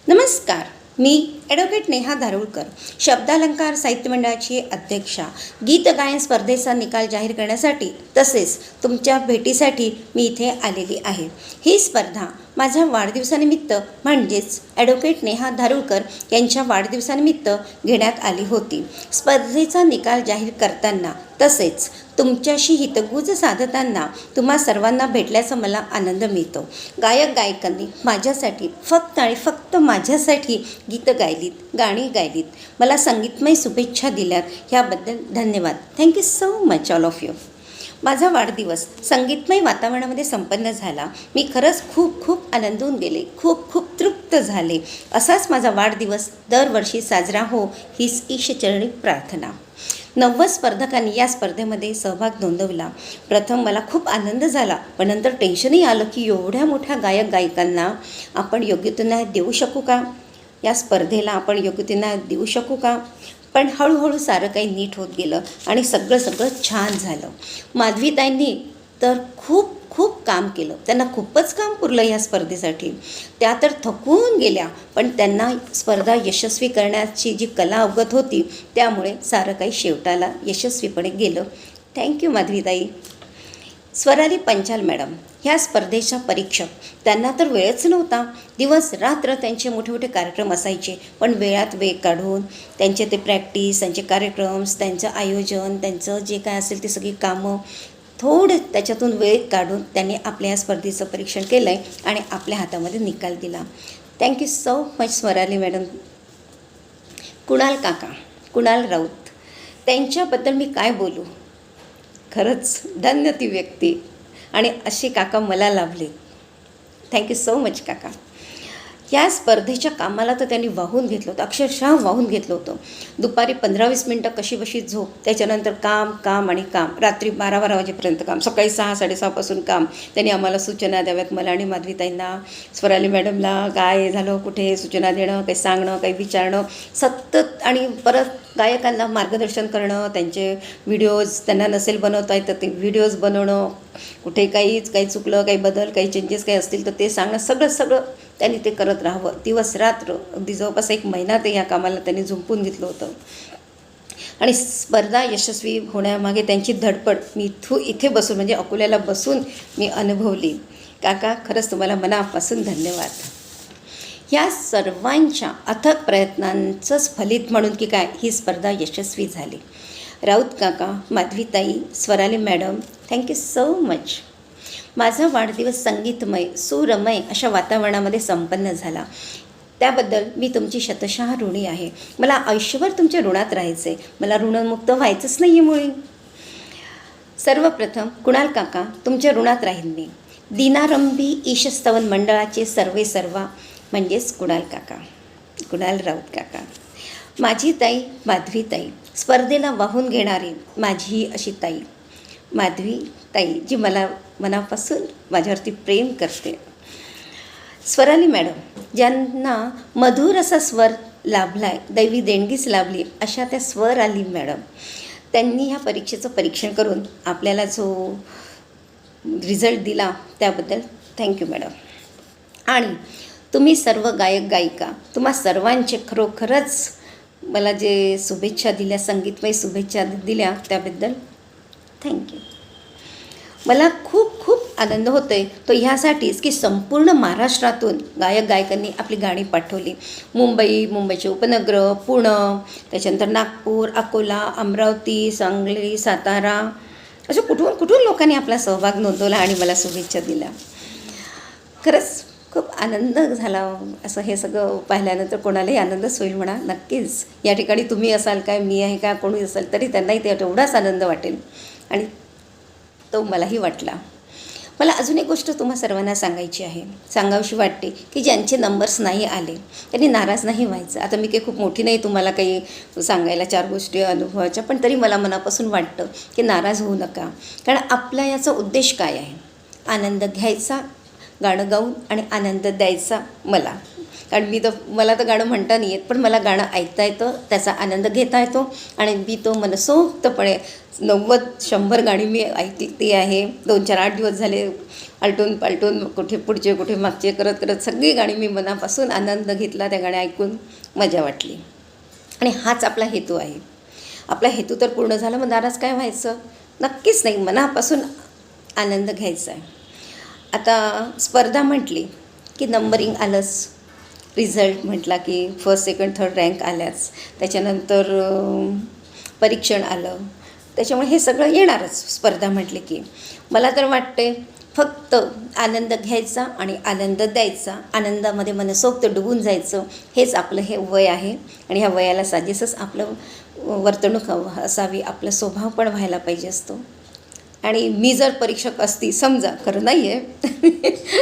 नमस्कार. मी ॲडव्होकेट नेहा धारुळकर, शब्दालंकार साहित्य मंडळाची अध्यक्षा. गीत गायन स्पर्धेचा निकाल जाहीर करण्यासाठी तसेच तुमच्या भेटीसाठी मी इथे आलेली आहे. ही स्पर्धा माझ्या वाढदिवसानिमित्त म्हणजेच ॲडव्होकेट नेहा धारुळकर यांच्या वाढदिवसानिमित्त घेण्यात आली होती. स्पर्धेचा निकाल जाहीर करताना तसेच तुमच्याशी हितगुज साधताना तुम्हा सर्वांना भेटल्याचा मला आनंद मिळतो. गायक गायिकांनी माझ्यासाठी फक्त आणि फक्त माझ्यासाठी गीतं गायलीत, गाणी गायलीत, मला संगीतमय शुभेच्छा दिल्यात, ह्याबद्दल धन्यवाद. Thank you so much all of you. माझा वाढदिवस संगीतमय वातावरणामध्ये संपन्न झाला. मी खरंच खूप खूप आनंदून गेले, खूप खूप तृप्त झाले. असाच माझा वाढदिवस दरवर्षी साजरा हो, हीच ईशचरणी प्रार्थना. 90 स्पर्धकांनी या स्पर्धेमध्ये सहभाग नोंदवला. प्रथम मला खूप आनंद झाला, पण नंतर टेन्शनही आलं की एवढ्या मोठ्या गायक गायिकांना आपण योग्य तो न्याय देऊ शकू का, या स्पर्धेला आपण योग्य तो न्याय देऊ शकू का. पण हळूहळू सारं काही नीट होत गेलं आणि सगळं छान झालं. माधवीताईंनी तर खूप खूप काम केलं. त्यांना खूपच काम पुरलं या स्पर्धेसाठी. त्या तर थकून गेल्या, पण त्यांना स्पर्धा यशस्वी करण्याची जी कला अवगत होती, त्यामुळे सारं काही शेवटाला यशस्वीपणे गेलं. थँक्यू माधवीताई. स्वराली पंचाल मॅडम ह्या स्पर्धेच्या परीक्षक. त्यांना तर वेळच नव्हता. दिवस रात्र त्यांचे मोठे मोठे कार्यक्रम असायचे, पण वेळात वेळ काढून त्यांचे ते प्रॅक्टिस, त्यांचे कार्यक्रम्स, त्यांचं आयोजन, त्यांचं जे काय असेल ते सगळी कामं थोडं त्याच्यातून वेळ काढून त्यांनी आपल्या या स्पर्धेचं परीक्षण केलं आहे आणि आपल्या हातामध्ये निकाल दिला. Thank you so much Swarali madam. Kunal काका, कुणाल राऊत, त्यांच्याबद्दल मी काय बोलू. खरंच धन्य ती व्यक्ती आणि असे काका मला लाभले. थँक्यू सो मच काका. या स्पर्धेच्या कामाला तर त्यांनी वाहून घेतलं होतं, अक्षरशः वाहून घेतलं होतं. दुपारी 15-20 मिनटं कशीबशी झोप, त्याच्यानंतर काम काम आणि काम, रात्री 12-12 वाजेपर्यंत काम, सकाळी 6-6:30 काम. त्यांनी आम्हाला सूचना द्याव्यात, मला आणि माधवीताईंना, स्वराली मॅडमला, काय झालं, कुठे सूचना देणं, काही सांगणं, काही विचारणं सतत. आणि परत गायकांना मार्गदर्शन करणं, त्यांचे व्हिडिओज त्यांना नसेल बनवता येतं ते व्हिडिओज बनवणं, कुठे काही चुकलं, काही बदल, काही चेंजेस काही असतील तर ते सांगणं, सगळं त्यांनी ते करत राहावं दिवस रात्र. अगदी जवळपास 1 महिना ते या कामाला त्यांनी झुंपून घेतलं होतं. आणि स्पर्धा यशस्वी होण्यामागे त्यांची धडपड मी इथे बसून म्हणजे अकोल्याला बसून मी अनुभवली. काका खरंच तुम्हाला मनापासून धन्यवाद. या सर्वांच्या अथक प्रयत्नांचंच फलित म्हणून की काय ही स्पर्धा यशस्वी झाली. राऊत काका, माधवीताई, Swarali madam, thank you so much. माझा वाढदिवस संगीतमय, सूरमय अशा वातावरणामध्ये संपन्न झाला. त्याबद्दल मी तुमची शतशः ऋणी आहे. मला आयुष्यभर तुमच्या ऋणात राहायचे. मला ऋणमुक्त व्हायचंच नाही आहे मुळी. सर्वप्रथम कुणाल काका, तुमच्या ऋणात राहीन मी. दिनारंभी ईशस्तवन मंडळाचे सर्वा म्हणजेच कुणाल काका, कुणाल राऊत काका. माझी ताई माधवीताई, स्पर्धेला वाहून घेणारी माझी अशी ताई माधवीताई, जी मला मनापासून माझ्यावरती प्रेम करते. स्वराली मॅडम, ज्यांना मधुर असा स्वर लाभला आहे, दैवी देणगीच लाभली अशा त्या स्वराली मॅडम, त्यांनी ह्या परीक्षेचं परीक्षण करून आपल्याला जो रिझल्ट दिला त्याबद्दल थँक्यू मॅडम. आणि तुम्ही सर्व गायक गायिका, तुम्हा सर्वांचे खरोखरच मला जे शुभेच्छा दिल्या, संगीतमय शुभेच्छा दिल्या, त्याबद्दल थँक्यू. मला खूप खूप आनंद होतो आहे तो ह्यासाठीच की संपूर्ण महाराष्ट्रातून गायक गायकांनी आपली गाणी पाठवली. मुंबईचे उपनगर, पुणे, त्याच्यानंतर नागपूर, अकोला, अमरावती, सांगली, सातारा, असं कुठून लोकांनी आपला सहभाग नोंदवला आणि मला शुभेच्छा दिल्या. खरंच खूप आनंद झाला. असं हे सगळं पाहिल्यानंतर कोणालाही आनंदच होईल म्हणा. नक्कीच या ठिकाणी तुम्ही असाल काय, मी आहे का, कोणी असेल तरी त्यांनाही ते एवढाच आनंद वाटेल आणि तो मलाही वाटला. मला अजून एक गोष्ट तुम्हा सर्वांना सांगावीशी वाटते की ज्यांचे नंबर्स नाही आले त्यांनी नाराज नाही व्हायचं. आता मी काही खूप मोठी नाही तुम्हाला काही सांगायला 4 गोष्टी अनुभवाच्या, पण तरी मला मनापासून वाटतं की नाराज होऊ नका. कारण आपला याचा उद्देश काय आहे, आनंद घ्यायचा गाणं गाऊन आणि आनंद द्यायचा मला. कारण मला तर गाणं म्हणता नाही येत, पण मला गाणं ऐकता येतं, त्याचा आनंद घेता येतो आणि मी तो मनसोक्तपणे 90-100 गाणी मी ऐकते आहे. 2-4-8 दिवस झाले आलटून पालटून कुठे पुढचे कुठे मागचे करत करत सगळी गाणी मी मनापासून आनंद घेतला, त्या गाण्या ऐकून मजा वाटली. आणि हाच आपला हेतू आहे. आपला हेतू तर पूर्ण झाला, मग नाराज काय व्हायचं? नक्कीच नाही, मनापासून आनंद घ्यायचा आहे. आता स्पर्धा म्हटली की नंबरिंग आलंच, रिझल्ट म्हटला की फर्स्ट सेकंड थर्ड रँक आल्याच, त्याच्यानंतर परीक्षण आलं, त्याच्यामुळे हे सगळं येणारच स्पर्धा म्हटली की. मला तर वाटते फक्त आनंद घ्यायचा आणि आनंद द्यायचा, आनंदामध्ये मनसोक्त डुबून जायचं, हेच आपलं हे वय आहे. आणि ह्या वयाला साजेसच आपलं वर्तणूक असावी, आपला स्वभाव पण व्हायला पाहिजे असतो. आणि मी जर परीक्षक असती, समजा, खरं नाही आहे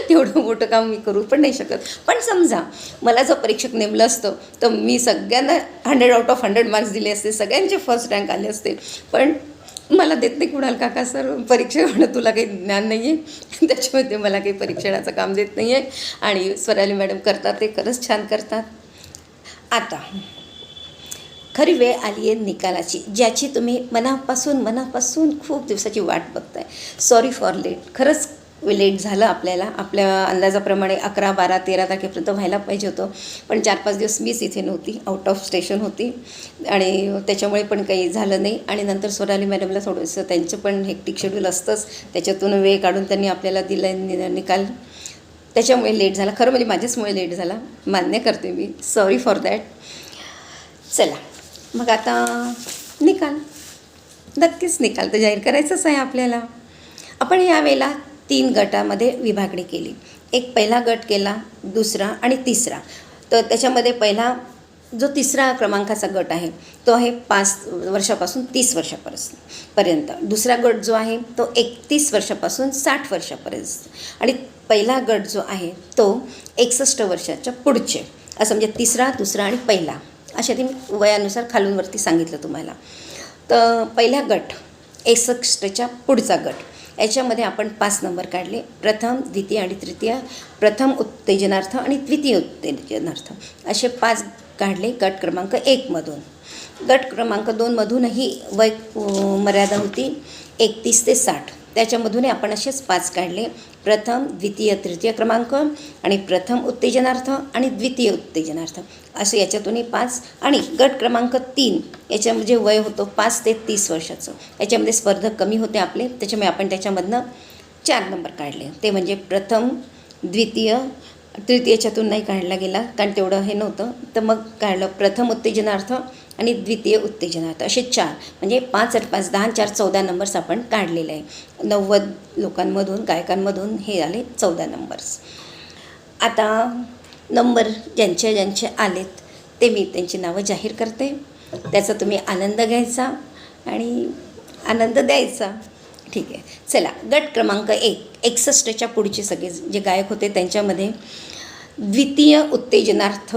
तेवढं मोठं काम मी करू पण नाही शकत, पण समजा मला जर परीक्षक नेमलं असतं तर मी सगळ्यांना 100/100 मार्क्स दिले असते, सगळ्यांचे फर्स्ट रँक आले असते. पण मला देत नाही कुणाल काका सर परीक्षा होणं, तुला काही ज्ञान नाही आहे, त्याच्यामध्ये मला काही परीक्षणाचं काम देत नाही आहे. आणि स्वराली मॅडम करतात ते खरंच छान करतात. आता खरी वेळ आली आहे निकालाची, ज्याची तुम्ही मनापासून खूप दिवसाची वाट बघताय. Sorry for late. खरंच लेट झालं आपल्याला, आपल्या अंदाजाप्रमाणे 11, 12, 13 तारखेपर्यंत व्हायला पाहिजे होतं, पण 4-5 दिवस मीच इथे नव्हती, आउट ऑफ स्टेशन होती आणि त्याच्यामुळे पण काही झालं नाही. आणि नंतर स्वराली मॅडमला थोडंसं त्यांचं पण हेक्टिक शेड्यूल असतंच, त्याच्यातून वेळ काढून त्यांनी आपल्याला दिला निकाल, त्याच्यामुळे लेट झाला. खरं म्हणजे माझ्याचमुळे लेट झाला, मान्य करते मी, सॉरी फॉर दॅट. चला मग आता नक्कीच निकाल तर जाहीर करायचंच आहे आपल्याला. आपण यावेळेला 3 गटामध्ये विभागणी केली. एक पहिला गट केला, दुसरा आणि तिसरा. तर त्याच्यामध्ये पहिला जो 3रा क्रमांकाचा गट आहे तो आहे 5 वर्षापासून 30 वर्षापर्यंत. दुसरा गट जो आहे तो 31 वर्षापासून 60 वर्षापर्यंत. आणि पहिला गट जो आहे तो 61 वर्षाच्या पुढचे, असं म्हणजे 3रा, 2रा आणि पहिला, अशा ते मी वयानुसार खालून वरती सांगितलं तुम्हाला. तर पहिला गट 61च्या पुढचा गट, याच्यामध्ये आपण 5 नंबर काढले. प्रथम, द्वितीय आणि तृतीय, प्रथम उत्तेजनार्थ आणि द्वितीय उत्तेजनार्थ, असे 5 काढले गट क्रमांक 1मधून. गट क्रमांक 2मधूनही वय मर्यादा होती 31 ते 60, त्याच्यामधूनही आपण असेच 5 काढले. प्रथम, द्वितीय, तृतीय क्रमांक आणि प्रथम उत्तेजनार्थ आणि द्वितीय उत्तेजनार्थ, असं याच्यातूनही 5. आणि गट क्रमांक 3 याच्यामध्ये वय होतं 5 ते 30 वर्षाचं, याच्यामध्ये स्पर्धक कमी होते आपले, त्याच्यामुळे आपण त्याच्यामधनं 4 नंबर काढले. ते म्हणजे प्रथम, द्वितीय, तृतीयच्यातून नाही काढला गेला कारण तेवढं हे नव्हतं, तर मग काढलं प्रथम उत्तेजनार्थ आणि द्वितीय उत्तेजनार्थ, असे 4. म्हणजे 5 आणि 5 10 4 14 नंबर्स आपण काढलेले आहे. 90 लोकांमधून, गायकांमधून हे आले 14 नंबर्स. आता नंबर ज्यांचे आलेत ते मी त्यांची नावं जाहीर करते, त्याचा तुम्ही आनंद घ्यायचा आणि आनंद द्यायचा. ठीक आहे, चला. गट क्रमांक 1 61च्या पुढचे सगळे जे गायक होते त्यांच्यामध्ये द्वितीय उत्तेजनार्थ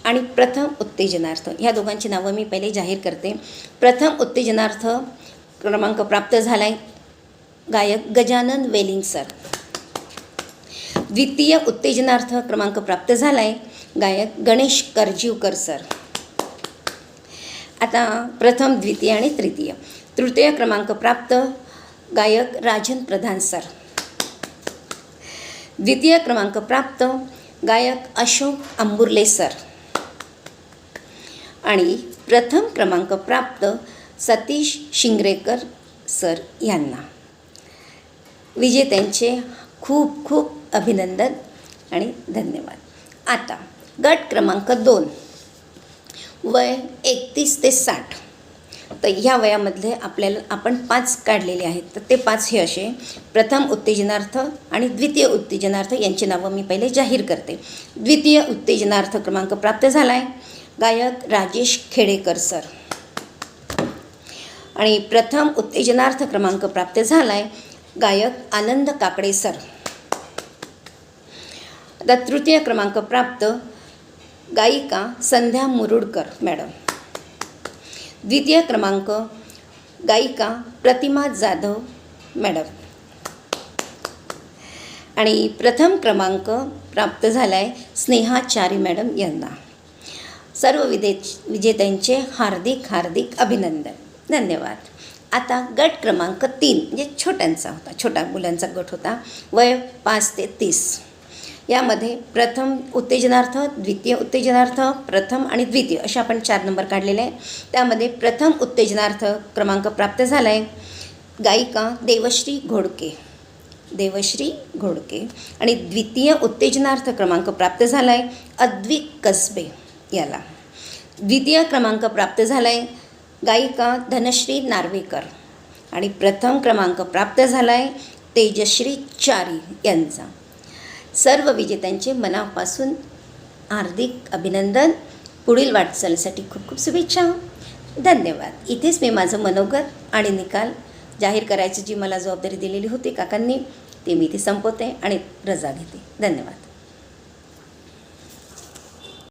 आणि प्रथम उत्तेजनार्थ ह्या दोघांची नावं मी पहिले जाहीर करते. प्रथम उत्तेजनार्थ क्रमांक प्राप्त झाला आहे गायक गजानन वेलिंग सर. द्वितीय उत्तेजनार्थ क्रमांक प्राप्त झाला आहे गायक गणेश करजीवकर सर. आता प्रथम, द्वितीय आणि तृतीय. तृतीय क्रमांक प्राप्त गायक राजन प्रधान सर. द्वितीय क्रमांक प्राप्त गायक अशोक अंबुर्ले सर. आणि प्रथम क्रमांक प्राप्त सतीश शिंगरेकर सर यांना. विजेत्यांचे खूप खूप अभिनंदन आणि धन्यवाद. आता गट क्रमांक 2 वय 31 ते 60. तर ह्या वयामधले आपण 5 काढलेले आहेत. तर ते 5 हे असे प्रथम उत्तेजनार्थ आणि द्वितीय उत्तेजनार्थ यांची नावं मी पहिले जाहीर करते. द्वितीय उत्तेजनार्थ क्रमांक प्राप्त झाला आहे गायक राजेश खेडेकर सर. आणि प्रथम उत्तेजनार्थ क्रमांक प्राप्त झाला आहे गायक आनंद काकडे सर. आता तृतीय क्रमांक प्राप्त गायिका संध्या मुरुडकर मॅडम. द्वितीय क्रमांक गायिका प्रतिमा जाधव मॅडम. आणि प्रथम क्रमांक प्राप्त झाला आहे स्नेहा चारी मॅडम यांना. सर्व विजेत्यांचे हार्दिक हार्दिक अभिनंदन. धन्यवाद. आता गट क्रमांक 3 म्हणजे छोट्यांचा होता, छोट्या मुलांचा गट होता, वय 5 ते 30. यामध्ये प्रथम उत्तेजनार्थ, द्वितीय उत्तेजनार्थ, प्रथम आणि द्वितीय असे आपण 4 नंबर काढलेले आहे. त्यामध्ये प्रथम उत्तेजनार्थ क्रमांक प्राप्त झाला आहे गायिका देवश्री घोडके आणि द्वितीय उत्तेजनार्थ क्रमांक प्राप्त झाला आहे अद्विक कसबे याला. द्वितीय क्रमांक प्राप्त झाला आहे गायिका धनश्री नार्वेकर आणि प्रथम क्रमांक प्राप्त झाला आहे तेजश्री चारी यांचा. सर्व विजेत्यांचे मनापासून हार्दिक अभिनंदन. पुढील वाटचालीसाठी खूप खूप शुभेच्छा. धन्यवाद. इथेच मी माझं मनोगत आणि निकाल जाहीर करायची जी मला जबाबदारी दिलेली होती काकांनी, ते मी इथे संपवते आणि रजा घेते. धन्यवाद.